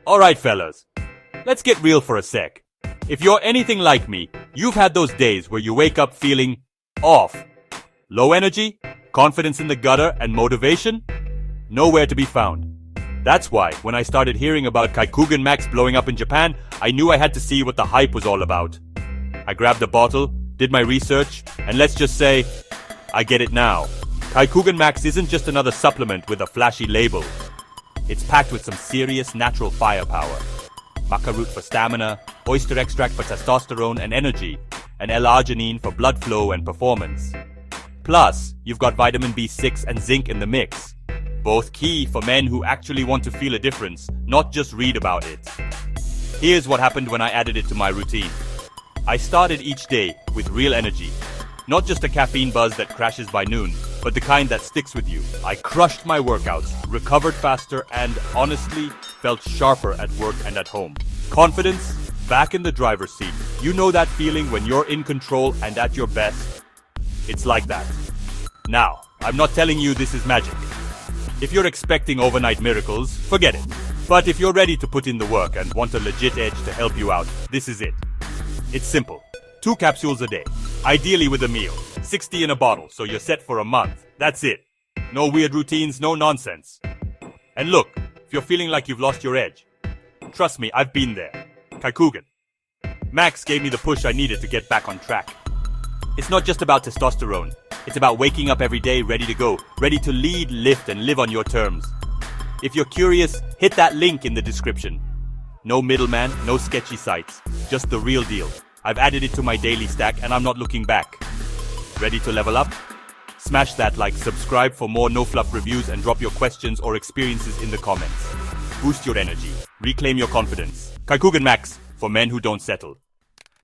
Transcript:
Alright fellas, let's get real for a sec. If you're anything like me, you've had those days where you wake up feeling off. Low energy, confidence in the gutter, and motivation? Nowhere to be found. That's why, when I started hearing about Kaikugan Max blowing up in Japan, I knew I had to see what the hype was all about. I grabbed a bottle, did my research, and let's just say, I get it now. Kaikugan Max isn't just another supplement with a flashy label. It's packed with some serious natural firepower. Maca root for stamina, oyster extract for testosterone and energy, and L-arginine for blood flow and performance. Plus, you've got vitamin B6 and zinc in the mix. Both key for men who actually want to feel a difference, not just read about it. Here's what happened when I added it to my routine. I started each day with real energy. Not just a caffeine buzz that crashes by noon, but the kind that sticks with you. I crushed my workouts, recovered faster, and honestly, felt sharper at work and at home. Confidence, back in the driver's seat. You know that feeling when you're in control and at your best? It's like that. Now, I'm not telling you this is magic. If you're expecting overnight miracles, forget it. But if you're ready to put in the work and want a legit edge to help you out, this is it. It's simple. 2 capsules a day. Ideally with a meal. 60 in a bottle, so you're set for a month. That's it. No weird routines, no nonsense. And look, if you're feeling like you've lost your edge, trust me, I've been there. Kaikugan Max gave me the push I needed to get back on track. It's not just about testosterone. It's about waking up every day ready to go, ready to lead, lift, and live on your terms. If you're curious, hit that link in the description. No middleman, no sketchy sites, just the real deal. I've added it to my daily stack and I'm not looking back. Ready to level up? Smash that like, subscribe for more no-fluff reviews, and drop your questions or experiences in the comments. Boost your energy. Reclaim your confidence. Kaikugan Max, for men who don't settle.